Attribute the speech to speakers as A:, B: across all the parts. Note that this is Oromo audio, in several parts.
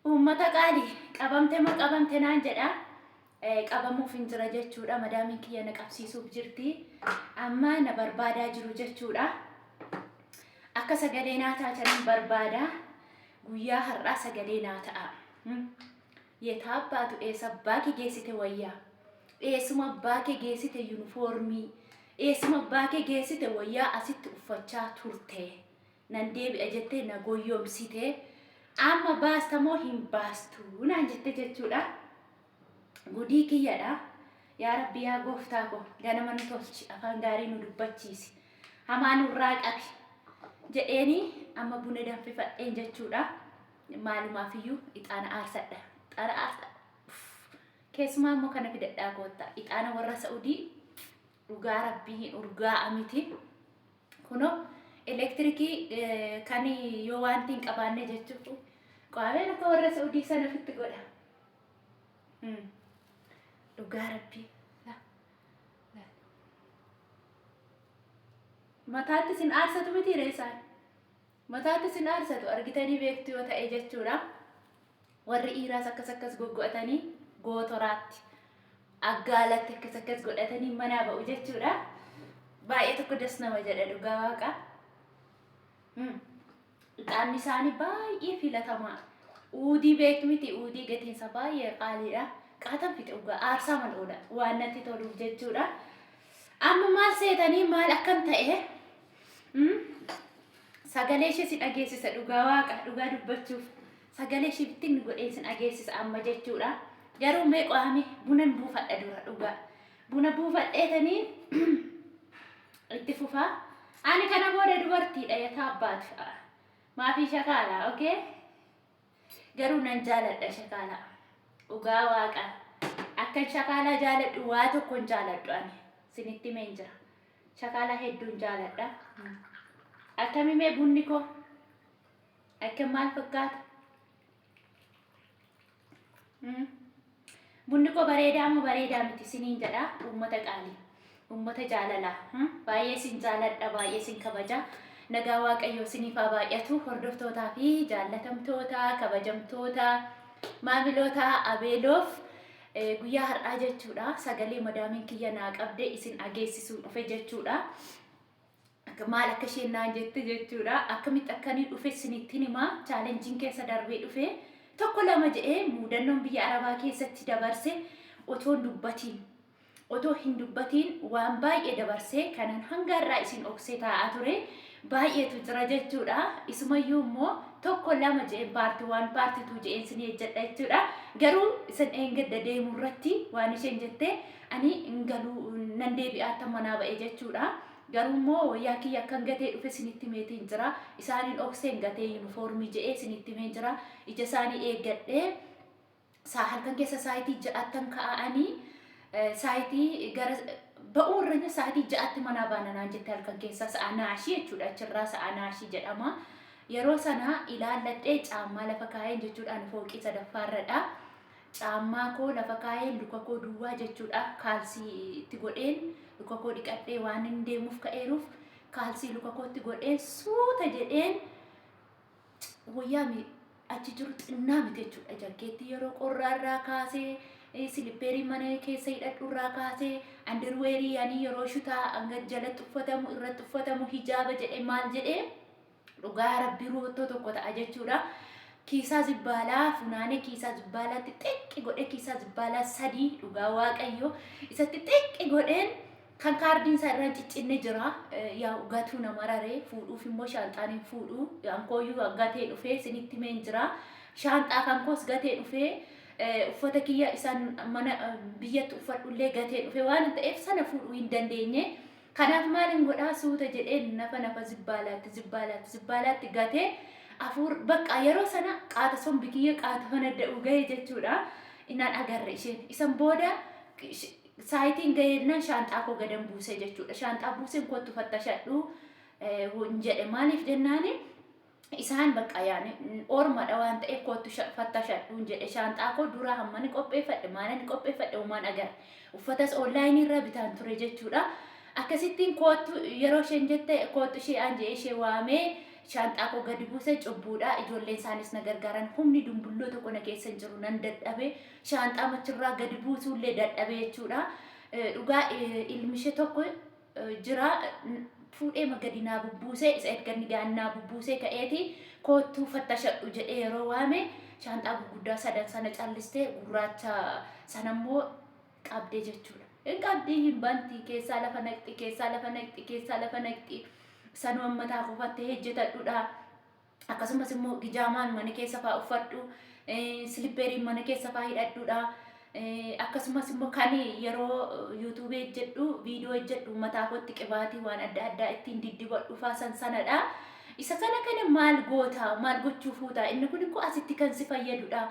A: Uummata qaalii qabamte moo qabamte naan jedha. Qabamuuf hin jira jechuudha. Madaamiin kiyya na qabsiisuuf jirti. Amma na barbaadaa jiru jechuudha. Akka sagalee naa taatan barbaada. Guyyaa har'aa sagalee naa ta'a. Yeeta abbaatu eessa abbaa kee geessite wayyaa. Eessuma abbaa kee geessite yuunifoormii. Eessuma abbaa kee geessite wayyaa asitti uffachaa turte. Nan deebi'a jettee na goyyoomsite. Amma baastamoo hin baastu naan jette jechuudha. Gudii kiyyadha. Yaa Rabbi yaa gooftaa ko ganama nu tolchi afaan gaarii nu dubbachiisi. Hamaa nurraa qabi jedheeni amma buna danfifadheen jechuudha. Maalumaafiyyuu ixaana aarsadha. Ixaana aarsadha. Keessumaa immoo kana fidadhaa gootta. Ixaana warra Saudii dhugaa Rabbii urgaa miti. Kunoo elektirikii kan yoo wanti hin qabaanne jechuudha. Qaameen akka warra Saudii sana fitti godha. Dhugaa Rabbii. Mataatti sin aarsatu miti reessaan. Mataatti sin aarsatu argitanii beektu yoo ta'e jechuudha. Warri dhiiraas akkas goggo'atanii gootoraatti aggaalatti akkas godhatanii manaa ba'u jechuudha. Baay'ee tokko das nama jedha dhugaa waaqa. Ixaanni isaanii baay'ee filatamaa. Uudii beektu miti uudii gatiinsa baay'ee qaaliidha. Qaatan fixe dhugaa aarsaa mal'oodha waan natti toluuf jechuudha. Amma maal seetanii maal akkam ta'e sagalee ishee si dhageessisa dhugaa waaqa dhugaa dubbachuuf sagalee ishee bittiin godhee si dhageessisa amma jechuudha. Garuu mee qaame bunan buufadha dura dhugaa. Buna buufadheetanii itti fufaa. Ani kana booda dubartiidha yataa abbaatu. Maafii shakaalaa, okay? Garuu nan jaaladha shakaalaa. Dhugaa waaqa. Akkan shakaalaa jaaladhu waa tokkoon jaaladhu ani. Sinitti himeen jira. Shakaalaa hedduun jaaladha. Akkami mee bunni koo? Akkam maal fakkaata? Bunni koo bareedaa moo bareedaa miti siniin jedha uummata qaalii. Uummata jaalalaa. Baay'ee sin jaaladha, baay'ee sin kabaja. Nagaa waaqayyoo siniif haa baay'atu. Hordoftootaa fi jaallatamtoota, kabajamtoota, maamiloota abeeloof guyyaa har'aa jechuudha. Sagalee madaamiin kiyya naa qabde isin dhageessisuu dhufe jechuudha. Maal akka isheen naan jette jechuudha. Akkamitti akkanii dhufe isinitti himaa. Chaalenjiin keessa darbee dhufe tokko lama jedhee muudannoon biyya Arabaa keessatti dabarse otoo hin dubbatiin waan baay'ee dabarsee kanan hanga irraa isin oksee taa'aa ture baay'eetu jira jechuudha. Isumayyuu immoo tokko lama jedheen paartii 1 paartii 2 jedheen isin ejjedha jechuudha. Garuu isin eengadda deemuu irratti waan isheen jette ani galuu nan deebi'aa akka manaa ba'e jechuudha. Garuu immoo wayyaa kiyya akkan gatee dhufe isinitti meetiin jira. Isaaniin okseen gatee yuunifoormii jedhee isinitti mee jira. Ija isaanii eeggadhee halkan keessa saayitii ja'attan ka'anii saayitii gara ba'uu irra saayitii ja'atti manaa baananaan jette halkan keessa sa'a naashii jechuudha. Achirraa sa'a naashii jedhama. Yeroo sana ilaalladhee caammaa lafa kaayeen jechuudhaan fooqii sadaffaarradha. Caammaa koo lafa kaayeen luka koo duwwaa jechuudha. Kaalsii itti godheen luka koo dhiqadhee waan hin deemuuf ka'eeruuf kaalsii luka kootti godheen suuta jedheen wayyaa achi jiru xinnaa miti jechuudha. Jakkeetti yeroo qorraarraa kaasee silippeerii mana keessa hidhadhuurraa kaasee andirweerii yaanii yeroo shutaa hanga jalatti uffatamu irratti uffatamu hijaaba jedhee maal jedhee dhugaa Rabbii rootoo tokko ta'a jechuudha. Kiisaa zibbaalaa funaanee kiisaa zibbaalaatti xiqqi godhee kiisaa zibbaalaa 3 dhugaa waaqayyoo isatti xiqqi godheen kan kaardiin isaa irraan ciccinne jira. Yaa gatuu nama raree fuudhuuf immoo shaanxaan fuudhu yankooyyuu gatee dhufee isinitti meen jira. Shaanxaa kan koos gatee dhufee uffata kiyya isaan mana biyyatti uffadhullee gatee dhufee waan ta'eef sana fuudhuu hin dandeenye. Kanaaf maalin godhaa suuta jedheen nafa zibbaalaatti gatee afuur bakka yeroo sana qaata sombi kiyya qaata mana da'uu gahee jechuudha. Inaan agarre isheen isan booda saayitiin gaheennaan shaanxaa koo gadan buuse jechuudha. Shaanxaa buuseen kottu fattashadhu jedhe maaliif jennaani isaan bakka yaani ormadha waan ta'eef kottu fattashadhu jedhe. Shaanxaa koo dura hammani qopheeffadhe maalani qopheeffadhe uumaan agarre uffatas onlaayinii irraa bitaan ture jechuudha. Akkasittiin kootu yeroo isheen jette kootu ishee anjee ishee waamee shaanxaa koo gadi buuse cubbuudha ijoolleen isaanis na gargaaran humni dumbulloo tokko na keessa hin jiru nan dadhabe shaanxaa machirraa gadi buusuullee dadhabe jechuudha dhugaa ilmishee tokko jira fuudhee magadi naa bubbuusee isa erga naa bubbuusee ka'eeti kootu fattashadhu jedhee yeroo waame shaanxaa gurguddaa sadan sana callistee gurraacha sanammoo qabdee jechuudha. In qabdii hin banti keessaa lafa naqxi keessaa lafa naqxi keessaa lafa naqxi sanuma mataa qofattee hojjetadhuudha. Akkasumas immoo gijaamaan mana keessa fa'aa uffadhu silipperiin mana keessa fa'aa hidhadhuudha. Akkasumas immoo kan yeroo yuutuubee jedhu viidiyoo jedhu mataa kootti qibaatii waan adda addaa ittiin diddibadhu fa'aa sanadha. Isa kana maal goota maal gochuu fuuta inni kun immoo asitti kan si fayyadudha.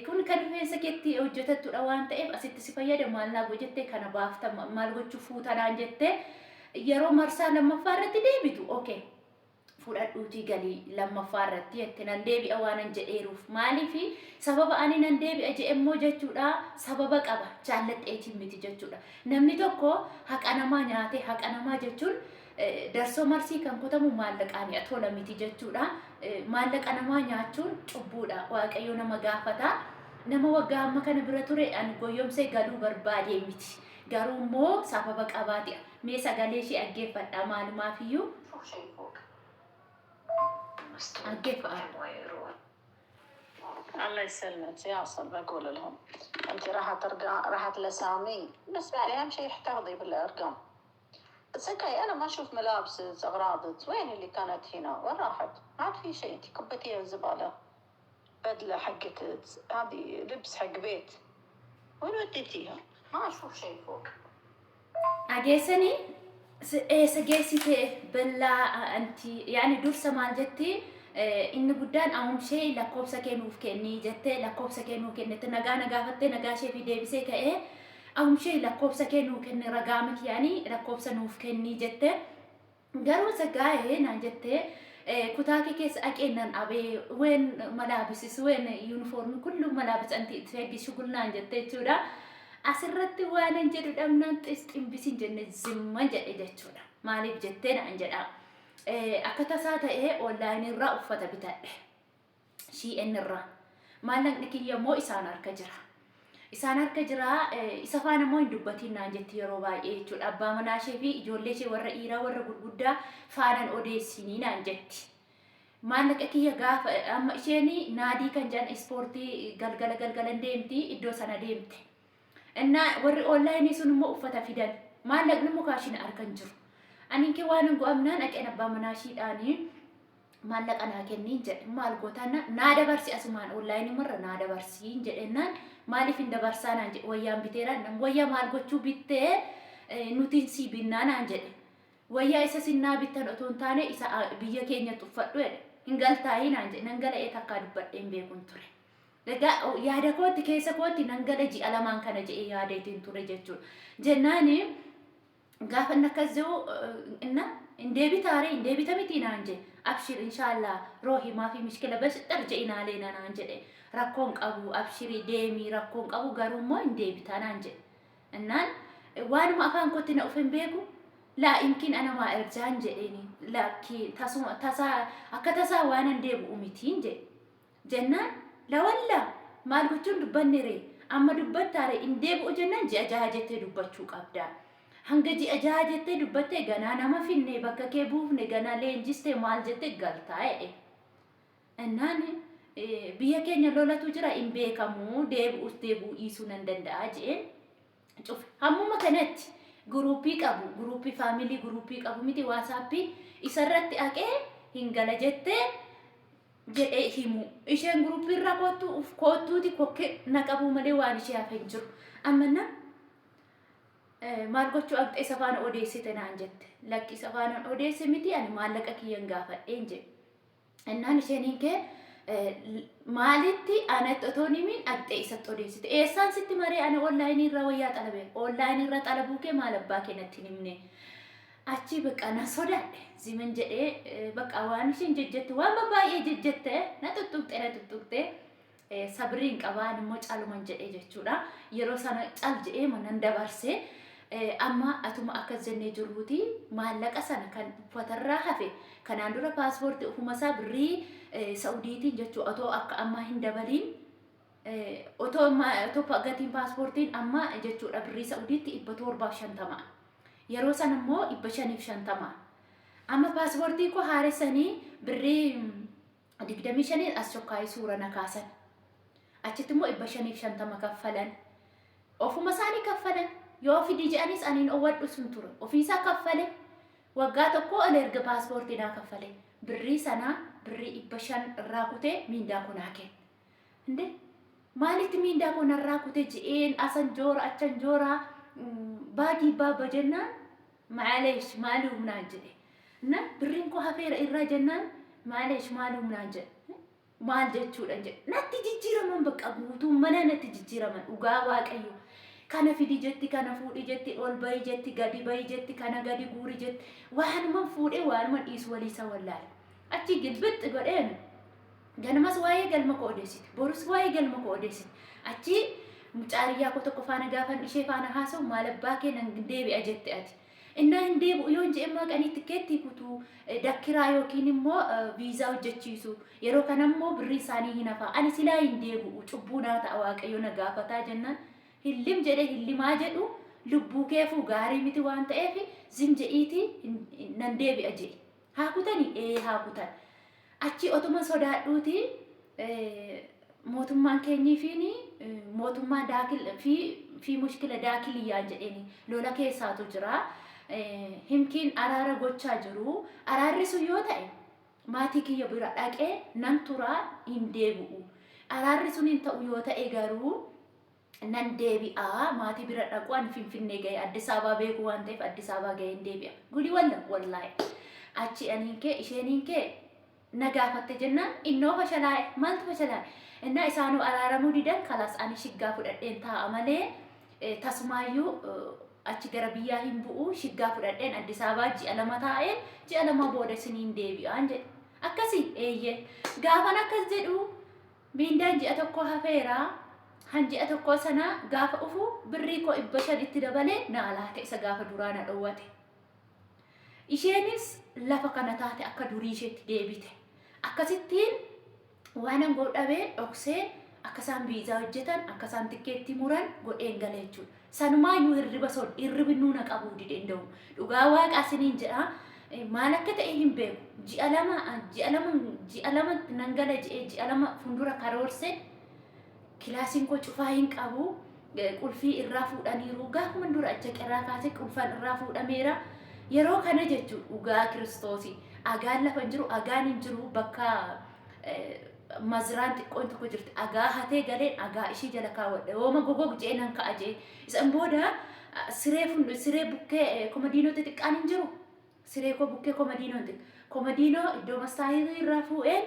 A: Kun kan rifeensa keetti hojjetatudha waan ta'eef asitti si fayyada maal naa jettee kana baafta maal gochuu fuutanaan jettee yeroo marsaa lammaffaa irratti deebitu okay fudhadhuutii galii lammaffaa irratti jettee nan deebi'a waanan jedheeruuf maaliifi sababa ani nan deebi'a jedhemmoo jechuudha sababa qaba jaalladheetiin miti jechuudha namni tokko haqa namaa nyaate haqa namaa jechuun darsoo marsii kan kutamu maallaqaan atola miti jechuudha maallaqa namaa nyaachuun cubbuudha waaqayyo nama gaafata nama waggaa amma kana bira ture ani goyyomsee galuu barbaade miti garuu immoo sababa qabaati mee sagalee ishee dhaggeeffadha maalumaafiyyuu dhaggeeffadha.
B: الله يسلمك يا أصل بقول لهم أنت راحت لسامي بالنسبة لي أهم شيء احتفظي بالأرقام. بس أنا ما أشوف ملابس أغراضك وين اللي كانت هنا وين راحت؟ ما عاد في شيء أنت كبتيها الزبالة بدلة حقت هذه لبس حق بيت وين وديتيها؟ ما أشوف شيء فوق.
A: أجلسني سجلسي بلا أنت يعني درس مال جتي إن بدان أهم شيء لكوبسة كنوف كني جتة لكوبسة كنوف كني تنجا فتة نجا شيء في ديبسة كأيه أهم شيء لكوبسة كنوف كني رقامك يعني لكوبسة نوف كني جتة قالوا سجاي هنا جتة كتاكي كيس أكينن أبي وين ملابس وين يونيفورم كله ملابس أنت تفيدي شغلنا جتة تورا أسرت وانا جد أمنا تستم بسين جنة زمان جد تورا مالك جتة نانجدا akkata isaa ta'ee online irraa uffata bitadhe Shein irraa maallan dhikiyya immoo isaan harka jira isa faana immoo hin dubbatiin naan jetti yeroo baay'ee jechuudha abbaa manaa ishee fi ijoollee ishee warra dhiiraa warra gurguddaa faanaan odeessinii naan jetti maallaqa kiyya gaafa amma isheen naadii kan jedhan ispoortii galgala deemti iddoo sana deemte innaa warri online sun immoo uffata fidan maallaqni mukaashin arkan jiru أنا كوانا قامنا أكين أبا مناشيداني مالك أنا كنين جد مال قطعنا نادا برسي أسمان أونلاين مرة نادا برسين جدنا مالي فين دبرسانا جد ويا بيتنا ويا مال قطعو بيته نوتين سي بينا نانجد ويا إسا سنا بيتنا أتون تاني إسا بيا كينيا تفضل إنقال تاي نانجد نانقال إيه تقارب بدين بيكون تري لقى يادا كوتي كيسا كوتي نانقال جي ألامان كان جي يادا تنتوري جدول جناني قاف إنك الزو إنه إندي تمتي نانجي أبشر إن شاء الله روحي ما في مشكلة بس ترجعين علينا نانجي ركونك أبو أبشري ديمي ركونك أبو قارون ما إندي بتا نانجي إنان وأنا ما أفهم كنت نأفهم بيكو لا يمكن أنا ما أرجع نجيني لكن تسا وأنا ندي بأمتين جي جنان لا ولا ما القطون دبنيري أما دبتاري إندي بأجنان جي أجاجتي دبتشوك أبدا hangaji ajaajette dubbatte ganaa nama finne bakka kee buufne ganaa leenjiste maal jette galtaa'e innaan biyya keenya lolatu jira in beekamu deebi'us deebi'uu dhiisuu nan danda'a jeen cuf hammuma kanatti guruupii faamilii guruupii qabu miti waasaappi isarratti aqee hin gala jette jedhee himu isheen guruupii irraa kootuuti kokke na qabu malee waan ishee hafe hin jiru ammanna مالكوتشو أكت إسفان أوديسي تنانجت لك إسفان أوديسي متي أنا مالك أكيد ينقافة إنجي إنها نشانين كه مالتي أنا تطوني من أكت إسات أوديسي إيسان ستي مري أنا أونلاين الرويات على بيه أونلاين الرات على بوكي مال باكي نتيني مني أشي بك أنا صدق زمن جئ بك أوانشين جت وما باي جت نتوتوت صبرين كوان موج على من جئ جتورا يروسنا أل جئ من ندبرسه amma atuma akkas jennee jirruuti maallaqa sana kan uffatarraa hafe kanaan dura paaspoortii ofumasaa birrii Saudiitiin jechuu otoo akka amma hin dabaliin otoo gatiin paaspoortiin amma jechuudha birrii Saudiitti 750 yeroo san immoo 550 amma paaspoortii koo haaressanii birrii 25 as chokkaayii suura na kaasan achitti immoo 550 kaffalan ofuma isaanii kaffalan yoo fidii jedhanis aniin owwadhu sun ture ofiisaa kaffale waggaa tokko ol erga paaspoortii naa kaffale birrii sanaa birrii 500 irraa kutee miindaa kunaa kenne maalitti miindaa kun irraa kutee je'een asan joora achan joora baadii baaba jennaan maaleesh maali humnaan jedhe na birriin koo hafeera irraa jennaan maaleesh maali humnaan jedhe maal jechuudha jedhe natti jijjiiraman bakka guutuu mana natti jijjiiraman dhugaa waaqayyo kana fidi jetti kana fuudhi jetti ol bayi jetti gadi bayi jetti kana gadi guuri jetti waanuma fuudhe waanuma dhiisu waliisa wallaale achi gilbixi godheen ganamas waa'ee galma koo odeessite borus waa'ee galma koo odeessite achi mucaariyaa koo tokko faana gaafan ishee faana haasa'u maal abbaa kee nan deebi'a jette ati inna hin deebi'u yoo hin je'emmaa qanii tikkeettii kutuu dakkiraa yookiin immoo viizaa hojjechiisu yeroo kana immoo birrii isaanii hin hafaa ani silaa hin deebi'u cubbuu naa ta'a waaqayyo na gaafataa jennaan hillim jedhe hillimaa jedhu lubbuu keefuu gaarii miti waan ta'eef zinje'iiti nan deebi'a jedhe haa kutanii haa kutan achi otuma sodaadhuuti mootummaan keenyii fi mootummaa daakil fi mushkila daakiliyyaan jedheni lola keessaatu jira himkiin araara gochaa jiru araarri sun yoo ta'e maatii kiyya bira dhaqee nan turaa hin deebi'u araarri sun hin ta'u yoo ta'e garuu nan deebi'a maatii bira dhaqu an finfinnee ga'e Addis Ababa beeku waan ta'eef Addis Ababa ga'e hin deebi'a guli wallahi achi aniin kee isheenin kee nagaafatte jennaan innoo fashalaa'e maaltu fashalaa'e innaa isaanuu araaramuu didan kalas ani shiggaa fudhadheen taa'a malee tasumaayyuu achi gara biyyaa hin bu'u shiggaa fudhadheen Addis Ababa ji'a 2 taa'een ji'a 2 booda isiniin deebi'aan jedhe akkasii eeyyee gaafan akkas jedhu miindaan ji'a tokko hafeeraa hanji'a tokko sana gaafa ufu birrii koo 500 itti dabalee na alaaka isa gaafa duraa na dhowwate isheenis lafa kana taate akka durii isheetti deebite akkasittiin waanan godhabee dhoksee akkasaan viizaa hojjetan akkasaan tikkeetti muran godheen galee jechuudha sanumaayyuu hirribi nuuna qabuu didenda'u dhugaa waaqaa isiniin jedha maal akka ta'e hin beeku ji'a lama nan gala ji'a 2 fuuldura karoorse kilaasiin koo cufaa hin qabu qulfii irraa fuudhaniiru gaafuma dura acha qirraa kaasee qulfaan irraa fuudhameera yeroo kana jechuudha dhugaa kiristoosii agaan lafa hin jiru agaan hin jiru bakka mazraan xiqqoon tokko jirti agaa hatee galeen agaa ishii jala kaawwadha yooma gogog jee nan ka'a jee isan booda siree bukkee komadiinootti xiqqaan hin jiru siree koo bukkee komadiinoo iddoo mastaayii irraa fuudheen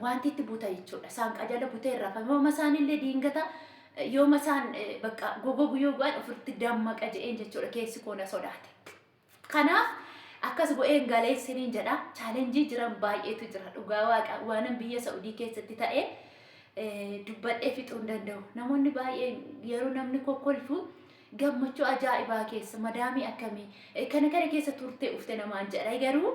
A: wanti itti buuta jechuudha saanqa jala butee irraa yooma isaanillee diingata yooma isaan bakka gogogu yoo go'an ofirratti dammaqa je'een jechuudha keessi koona sodaate kanaaf akkas go'een galee isiniin jedha chaalenjii jiran baay'eetu jira dhugaa waaqa waanan biyya Saudii keessatti ta'e dubbadhee fixuu hin danda'u namoonni baay'een yeroo namni kokkolfu gammachuu ajaa'ibaa keessa madaamii akkamii kana keessa turtee ufte namaan jedha garuu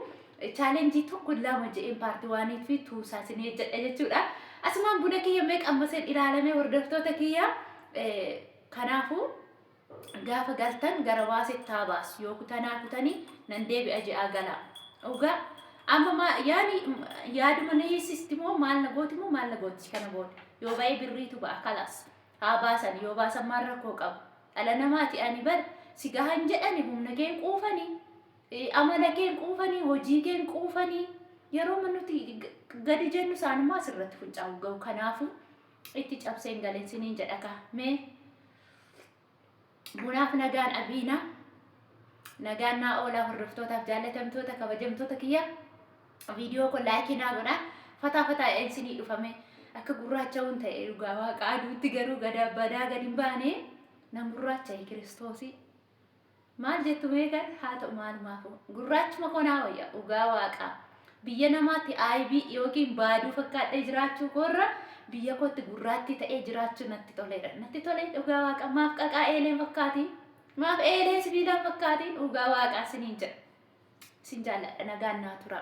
A: chaalenjii tokko lama je'een paartii waaniif fi tuusaa isinii jedha jechuudha asumaan buna kiyya meeqa ammaseen ilaalamee hordoftoota kiyya kanaafuu gaafa galtan gara waasetti haa baasu yoo kutanaa kutanii nan deebi'a je'aa gala dhugaa amma yaaduma na hiisistimoo maal na gooti kana booda yoo baay'ee birriitu ba'a kalas haa baasan yoo baasan maal rakkoo qabu dhala namaati ani bar si gahan jedhani humna keen quufanii amala keen quufanii hojii keen quufanii yeroo nuti gadi jennu isaanummaa asirratti funcaa'u ga'u kanaafu itti cabseen galeen siniin jedha ka mee bunaaf nagaan abiina nagaan naa oolaa hordoftootaaf jaallatamtoota kabajamtoota kiyya viidiyoo kun laayikii naa godha fataa sinii dhufame akka gurraacha'uun ta'e dhugaa waaqa aduutti garuu badaa gadi hin baane nan gurraacha'e kiristoosii maal jettu meeqan haa ta'u maalumaafu gurraachuma konaa wayya dhugaa waaqa biyya namaatti aybii yookiin baaduu fakkaadhee jiraachuu koorra biyya kootti gurraatti ta'ee jiraachuu natti toleedha natti tolee dhugaa waaqa maaf qaqaa eeleen fakkaati maaf eelee sibiila fakkaatiin dhugaa waaqaa siniin jedha sin jaalladha nagaan naa tura.